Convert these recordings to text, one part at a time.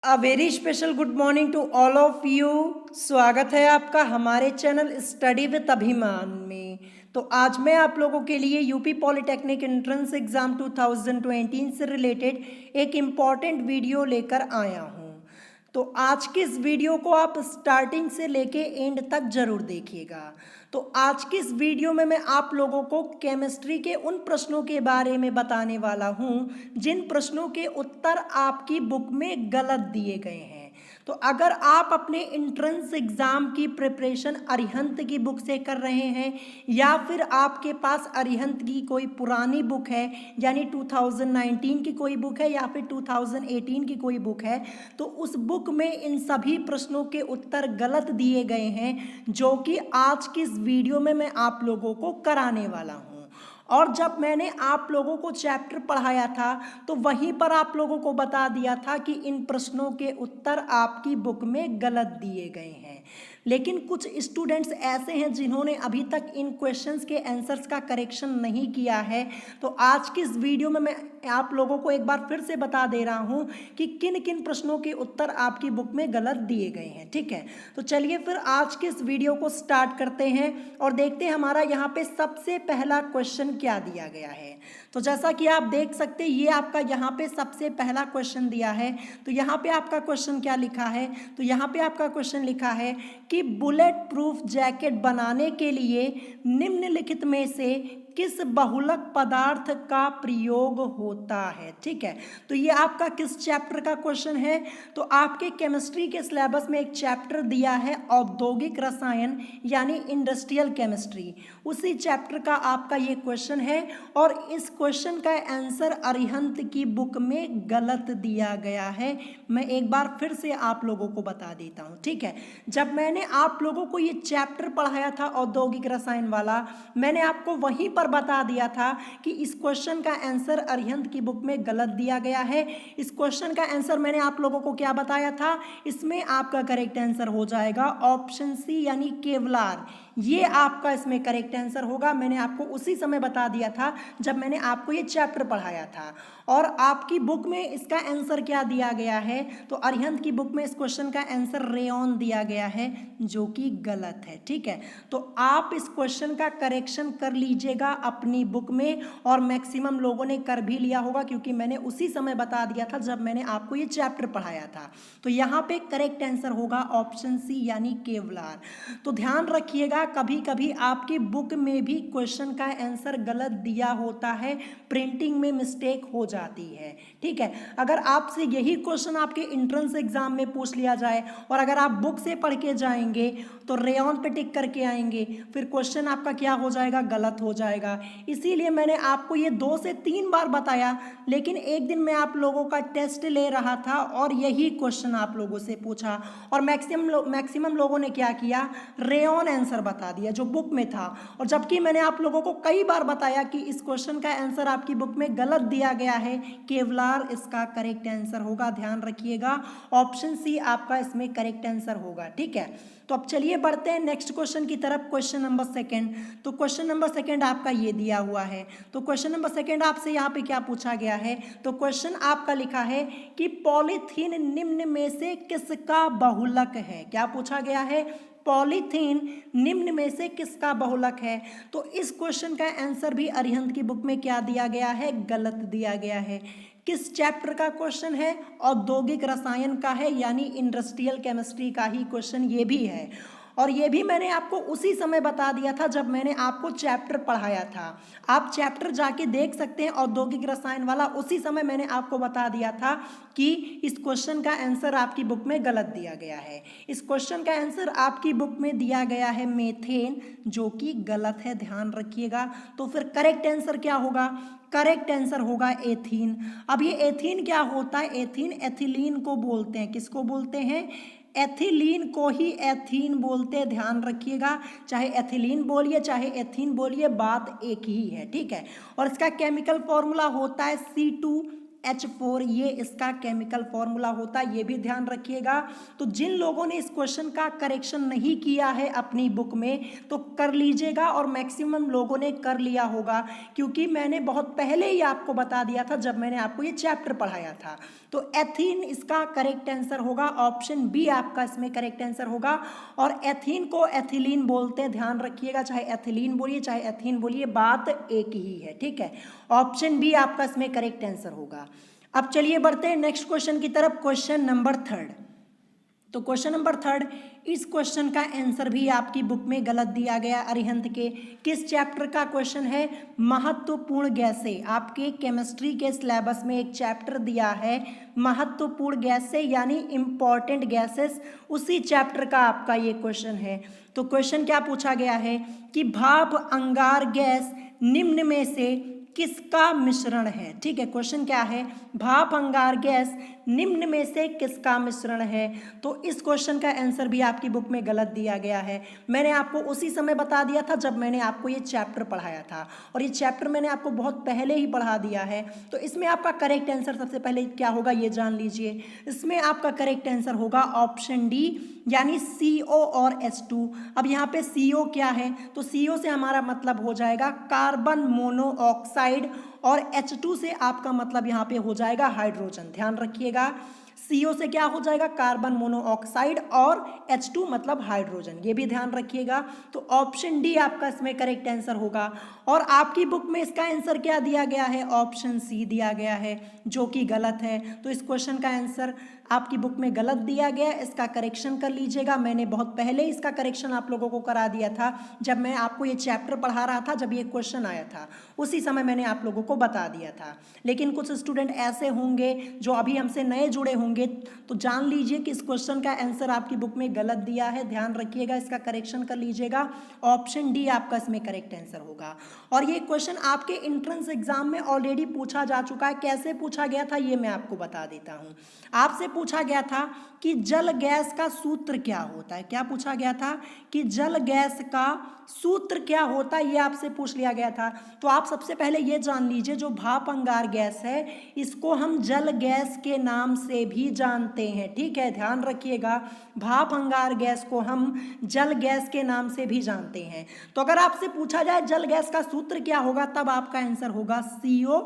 A very special good morning to all of you. स्वागत है आपका हमारे चैनल स्टडी विद अभिमान में। तो आज मैं आप लोगों के लिए यूपी पॉलिटेक्निक एंट्रेंस एग्जाम 2020 से रिलेटेड एक इम्पॉर्टेंट वीडियो लेकर आया हूँ। तो आज के इस वीडियो को आप स्टार्टिंग से लेके एंड तक जरूर देखिएगा। तो आज की इस वीडियो में मैं आप लोगों को केमिस्ट्री के उन प्रश्नों के बारे में बताने वाला हूँ जिन प्रश्नों के उत्तर आपकी बुक में गलत दिए गए हैं। तो अगर आप अपने एंट्रेंस एग्जाम की प्रिपरेशन अरिहंत की बुक से कर रहे हैं या फिर आपके पास अरिहंत की कोई पुरानी बुक है यानी 2019 की कोई बुक है या फिर 2018 की कोई बुक है, तो उस बुक में इन सभी प्रश्नों के उत्तर गलत दिए गए हैं जो कि आज की इस वीडियो में मैं आप लोगों को कराने वाला हूँ। और जब मैंने आप लोगों को चैप्टर पढ़ाया था तो वहीं पर आप लोगों को बता दिया था कि इन प्रश्नों के उत्तर आपकी बुक में गलत दिए गए हैं। लेकिन कुछ स्टूडेंट्स ऐसे हैं जिन्होंने अभी तक इन क्वेश्चंस के आंसर्स का करेक्शन नहीं किया है। तो आज की इस वीडियो में मैं आप लोगों को एक बार फिर से बता दे रहा हूं कि किन किन प्रश्नों के उत्तर आपकी बुक में गलत दिए गए हैं। ठीक है, तो चलिए फिर आज के इस वीडियो को स्टार्ट करते हैं और देखते हैं हमारा यहाँ पे सबसे पहला क्वेश्चन क्या दिया गया है। तो जैसा कि आप देख सकते हैं ये आपका यहाँ पे सबसे पहला क्वेश्चन दिया है। तो यहाँ पे आपका क्वेश्चन क्या लिखा है, तो यहाँ पे आपका क्वेश्चन लिखा है कि बुलेट प्रूफ जैकेट बनाने के लिए निम्नलिखित में से किस बहुलक पदार्थ का प्रयोग होता है। ठीक है, तो ये आपका किस चैप्टर का क्वेश्चन है, तो आपके केमिस्ट्री के सिलेबस में एक चैप्टर दिया है औद्योगिक रसायन यानी इंडस्ट्रियल केमिस्ट्री, उसी चैप्टर का आपका ये क्वेश्चन है। और इस क्वेश्चन का आंसर अरिहंत की बुक में गलत दिया गया है। मैं एक बार फिर से आप लोगों को बता देता हूँ। ठीक है, जब मैंने आप लोगों को ये चैप्टर पढ़ाया था औद्योगिक रसायन वाला, मैंने आपको वहीं पर बता दिया था कि इस क्वेश्चन का आंसर अरिहंत की बुक में गलत दिया गया है। इस क्वेश्चन का आंसर मैंने आप लोगों को क्या बताया था, इसमें आपका करेक्ट आंसर हो जाएगा ऑप्शन सी यानी केवलार। ये आपका इसमें करेक्ट आंसर होगा। मैंने आपको उसी समय बता दिया था जब मैंने आपको ये चैप्टर पढ़ाया था। और आपकी बुक में इसका आंसर क्या दिया गया है, तो अरिहंत की बुक में इस क्वेश्चन का आंसर रेयॉन दिया गया है जो कि गलत है। ठीक है, तो आप इस क्वेश्चन का करेक्शन कर लीजिएगा अपनी बुक में, और मैक्सिमम लोगों ने कर भी लिया होगा क्योंकि मैंने उसी समय बता दिया था जब मैंने आपको ये चैप्टर पढ़ाया था। तो यहाँ पे करेक्ट आंसर होगा ऑप्शन सी यानी केवलार। तो ध्यान रखिएगा, कभी कभी आपकी बुक में भी क्वेश्चन का आंसर गलत दिया होता है, प्रिंटिंग में मिस्टेक हो जाती है। ठीक है, अगर आपसे यही क्वेश्चन आपके एंट्रेंस एग्जाम में पूछ लिया जाए और अगर आप बुक से पढ़ के जाएंगे तो रेयॉन पे टिक करके आएंगे, फिर क्वेश्चन आपका क्या हो जाएगा, गलत हो जाएगा। इसीलिए मैंने आपको ये 2 से 3 बार बताया, लेकिन एक दिन मैं आप लोगों का टेस्ट ले रहा था और यही क्वेश्चन आप लोगों से पूछा और मैक्सिमम लोगों ने क्या किया, रेयॉन आंसर बता दिया जो बुक में था। और जबकि मैंने आप लोगों को कई बार बताया कि इस क्वेश्चन का आंसर आपकी बुक में गलत दिया गया है, केवलार इसका करेक्ट आंसर होगा। ध्यान रखिएगा, ऑप्शन सी आपका इसमें करेक्ट आंसर होगा। ठीक है, तो अब चलिए बढ़ते हैं नेक्स्ट क्वेश्चन की तरफ, क्वेश्चन नंबर सेकंड। तो क्वेश्चन नंबर सेकंड आपका ये दिया हुआ है। तो क्वेश्चन नंबर सेकंड आपसे यहाँ पे क्या पूछा गया है, तो क्वेश्चन आपका लिखा है कि पॉलीथीन निम्न में से किसका बहुलक है। क्या पूछा गया है, पॉलीथीन निम्न में से किसका बहुलक है। तो इस क्वेश्चन का आंसर भी अरिहंत की बुक में क्या दिया गया है, गलत दिया गया है। किस चैप्टर का क्वेश्चन है, औद्योगिक रसायन का है यानी इंडस्ट्रियल केमिस्ट्री का ही क्वेश्चन ये भी है। और ये भी मैंने आपको उसी समय बता दिया था जब मैंने आपको चैप्टर पढ़ाया था। आप चैप्टर जाके देख सकते हैं औद्योगिक रसायन वाला, उसी समय मैंने आपको बता दिया था कि इस क्वेश्चन का आंसर आपकी बुक में गलत दिया गया है। इस क्वेश्चन का आंसर आपकी बुक में दिया गया है मेथेन, जो कि गलत है, ध्यान रखिएगा। तो फिर करेक्ट आंसर क्या होगा, करेक्ट आंसर होगा एथीन। अब ये एथीन क्या होता है, एथीन एथिलीन को बोलते हैं। किसको बोलते हैं, एथिलीन को ही एथीन बोलते हैं। ध्यान रखिएगा, चाहे एथिलीन बोलिए चाहे एथीन बोलिए, बात एक ही है। ठीक है, और इसका केमिकल फॉर्मूला होता है H4 ये इसका केमिकल फॉर्मूला होता है, ये भी ध्यान रखिएगा। तो जिन लोगों ने इस क्वेश्चन का करेक्शन नहीं किया है अपनी बुक में तो कर लीजिएगा, और मैक्सिमम लोगों ने कर लिया होगा क्योंकि मैंने बहुत पहले ही आपको बता दिया था जब मैंने आपको ये चैप्टर पढ़ाया था। तो एथीन इसका करेक्ट आंसर होगा, ऑप्शन बी आपका इसमें करेक्ट आंसर होगा। और एथीन को एथिलीन बोलते हैं, ध्यान रखिएगा, चाहे एथिलीन बोलिए चाहे एथीन बोलिए, बात एक ही है, ठीक है। ऑप्शन बी आपका इसमें करेक्ट आंसर होगा। अब चलिए बढ़ते हैं नेक्स्ट क्वेश्चन की तरफ, क्वेश्चन नंबर 3। तो क्वेश्चन नंबर 3, इस क्वेश्चन का आंसर भी आपकी बुक में गलत दिया गया अरिहंत के। किस चैप्टर का क्वेश्चन है? महत्वपूर्ण गैसें। आपके केमिस्ट्री के सिलेबस में एक चैप्टर दिया है महत्वपूर्ण गैसें यानी इंपॉर्टेंट गैसेस, उसी चैप्टर का आपका ये क्वेश्चन है। तो क्वेश्चन क्या पूछा गया है कि भाप अंगार गैस निम्न में से किसका मिश्रण है। ठीक है, क्वेश्चन क्या है? भाप अंगार गैस निम्न में से किसका मिश्रण है। तो इस क्वेश्चन का आंसर भी आपकी बुक में गलत दिया गया है। मैंने आपको उसी समय बता दिया था जब मैंने आपको ये चैप्टर पढ़ाया था, और ये चैप्टर मैंने आपको बहुत पहले ही पढ़ा दिया है। तो इसमें आपका करेक्ट आंसर सबसे पहले क्या होगा ये जान लीजिए। इसमें आपका करेक्ट आंसर होगा ऑप्शन डी यानी CO और H2। अब यहाँ पे CO क्या है? तो CO से हमारा मतलब हो जाएगा कार्बन मोनोऑक्साइड, और H2 से आपका मतलब यहाँ पे हो जाएगा हाइड्रोजन। ध्यान रखिएगा, CO से क्या हो जाएगा? कार्बन मोनोऑक्साइड, और H2 मतलब हाइड्रोजन, ये भी ध्यान रखिएगा। तो ऑप्शन डी आपका इसमें करेक्ट आंसर होगा। और आपकी बुक में इसका आंसर क्या दिया गया है? ऑप्शन सी दिया गया है, जो कि गलत है। तो इस क्वेश्चन का आंसर आपकी बुक में गलत दिया गया, इसका करेक्शन कर लीजिएगा। मैंने बहुत पहले इसका करेक्शन आप लोगों को करा दिया था जब मैं आपको ये चैप्टर पढ़ा रहा था, जब ये क्वेश्चन आया था उसी समय मैंने आप लोगों को बता दिया था। लेकिन कुछ स्टूडेंट ऐसे होंगे जो अभी हमसे नए जुड़े होंगे, तो जान लीजिए कि इस क्वेश्चन का आंसर आपकी बुक में गलत दिया है। ध्यान रखिएगा, इसका करेक्शन कर लीजिएगा। ऑप्शन डी आपका इसमें करेक्ट आंसर होगा। और ये क्वेश्चन आपके एंट्रेंस एग्जाम में ऑलरेडी पूछा जा चुका है। कैसे पूछा गया था ये मैं आपको बता देता हूँ। आपसे पूछा गया था कि जल गैस का सूत्र क्या होता है। क्या पूछा गया था? कि जल गैस का सूत्र क्या होता है, ये आपसे पूछ लिया गया था। तो आप सबसे पहले ये जान लीजिए, जो भाप अंगार गैस है इसको हम जल गैस के नाम से भी जानते हैं। ठीक है, ध्यान रखिएगा, भाप अंगार गैस को हम जल गैस के नाम से भी जानते हैं। तो अगर आपसे पूछा जाए जल गैस का सूत्र क्या होगा, तब आपका आंसर होगा CO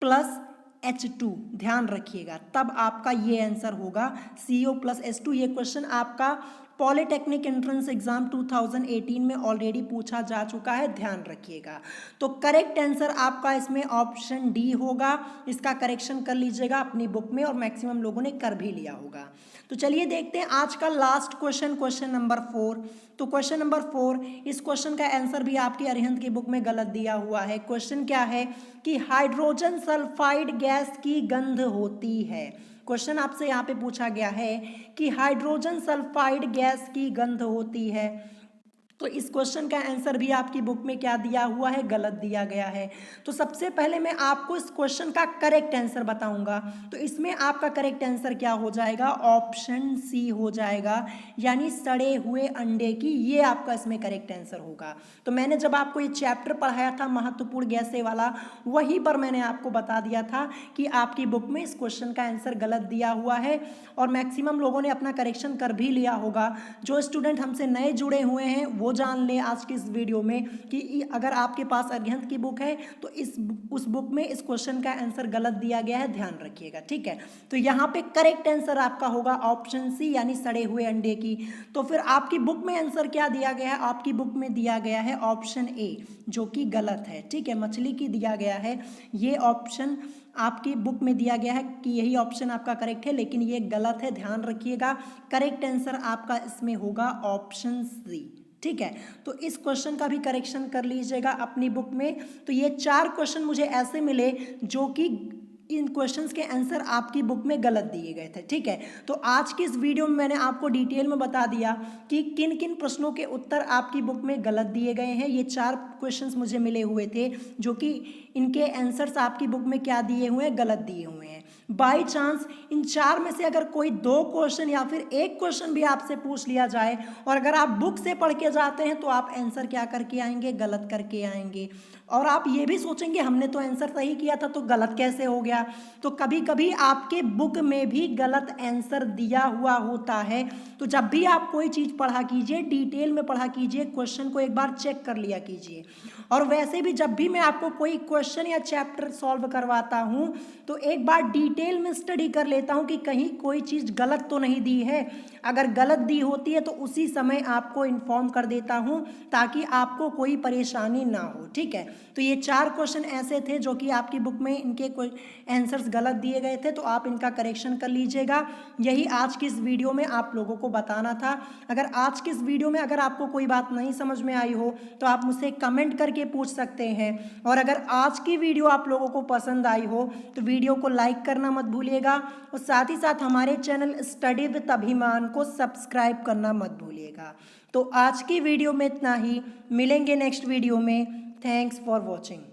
प्लस H2। ध्यान रखिएगा, तब आपका ये आंसर होगा CO प्लस H2। ये क्वेश्चन आपका पॉलिटेक्निक एंट्रेंस एग्जाम 2018 में ऑलरेडी पूछा जा चुका है, ध्यान रखिएगा। तो करेक्ट आंसर आपका इसमें ऑप्शन डी होगा। इसका करेक्शन कर लीजिएगा अपनी बुक में, और मैक्सिमम लोगों ने कर भी लिया होगा। तो चलिए देखते हैं आज का लास्ट क्वेश्चन, क्वेश्चन नंबर 4। तो क्वेश्चन नंबर 4, इस क्वेश्चन का आंसर भी आपकी अरिहंत की बुक में गलत दिया हुआ है। क्वेश्चन क्या है कि हाइड्रोजन सल्फाइड गैस की गंध होती है। क्वेश्चन आपसे यहाँ पे पूछा गया है कि हाइड्रोजन सल्फाइड गैस की गंध होती है। तो इस क्वेश्चन का आंसर भी आपकी बुक में क्या दिया हुआ है? गलत दिया गया है। तो सबसे पहले मैं आपको इस क्वेश्चन का करेक्ट आंसर बताऊंगा। तो इसमें आपका करेक्ट आंसर क्या हो जाएगा? ऑप्शन सी हो जाएगा, यानी सड़े हुए अंडे की, ये आपका इसमें करेक्ट आंसर होगा। तो मैंने जब आपको ये चैप्टर पढ़ाया था महत्वपूर्ण गैसें वाला, वहीं पर मैंने आपको बता दिया था कि आपकी बुक में इस क्वेश्चन का आंसर गलत दिया हुआ है, और मैक्सिमम लोगों ने अपना करेक्शन कर भी लिया होगा। जो स्टूडेंट हमसे नए जुड़े हुए हैं वो जान ले आज की इस वीडियो में कि अगर आपके पास अरिहंत की बुक है तो उस बुक में इस क्वेश्चन का आंसर गलत दिया गया है, ध्यान रखिएगा। ठीक है, तो यहाँ पे करेक्ट आंसर आपका होगा ऑप्शन सी यानी सड़े हुए अंडे की। तो फिर आपकी बुक में आंसर क्या दिया गया है? आपकी बुक में दिया गया है ऑप्शन ए, जो कि गलत है। ठीक है, मछली की दिया गया है, ये ऑप्शन आपकी बुक में दिया गया है कि यही ऑप्शन आपका करेक्ट है, लेकिन ये गलत है, ध्यान रखिएगा। करेक्ट आंसर आपका इसमें होगा ऑप्शन सी। ठीक है, तो इस क्वेश्चन का भी करेक्शन कर लीजिएगा अपनी बुक में। तो ये 4 क्वेश्चन मुझे ऐसे मिले जो कि इन क्वेश्चंस के आंसर आपकी बुक में गलत दिए गए थे। ठीक है, तो आज की इस वीडियो में मैंने आपको डिटेल में बता दिया कि किन किन प्रश्नों के उत्तर आपकी बुक में गलत दिए गए हैं। ये 4 क्वेश्चंस मुझे मिले हुए थे जो कि इनके आंसर्स आपकी बुक में क्या दिए हुए हैं? गलत दिए हुए हैं। बाई चांस इन 4 में से अगर कोई 2 क्वेश्चन या फिर 1 क्वेश्चन भी आपसे पूछ लिया जाए और अगर आप बुक से पढ़ के जाते हैं तो आप आंसर क्या करके आएंगे? गलत करके आएंगे। और आप ये भी सोचेंगे हमने तो आंसर सही किया था तो गलत कैसे हो गया। तो कभी कभी आपके बुक में भी गलत आंसर दिया हुआ होता है। तो जब भी आप कोई चीज़ पढ़ा कीजिए, डिटेल में पढ़ा कीजिए, क्वेश्चन को एक बार चेक कर लिया कीजिए। और वैसे भी जब भी मैं आपको कोई क्वेश्चन या चैप्टर सॉल्व करवाता हूँ तो एक बार डिटेल में स्टडी कर लेता हूँ कि कहीं कोई चीज़ गलत तो नहीं दी है। अगर गलत दी होती है तो उसी समय आपको इन्फॉर्म कर देता हूँ ताकि आपको कोई परेशानी ना हो, ठीक है। तो ये 4 क्वेश्चन ऐसे थे जो कि आपकी बुक में इनके कोई आंसर्स गलत दिए गए थे, तो आप इनका करेक्शन कर लीजिएगा। यही आज की इस वीडियो में आप लोगों को बताना था। अगर आज की इस वीडियो में अगर आपको कोई बात नहीं समझ में आई हो तो आप मुझसे कमेंट करके पूछ सकते हैं। और अगर आज की वीडियो आप लोगों को पसंद आई हो तो वीडियो को लाइक करना मत भूलिएगा और साथ ही साथ हमारे चैनल स्टडी विद अभिमान को सब्सक्राइब करना मत भूलिएगा। तो आज की वीडियो में इतना ही, मिलेंगे नेक्स्ट वीडियो में। Thanks for watching.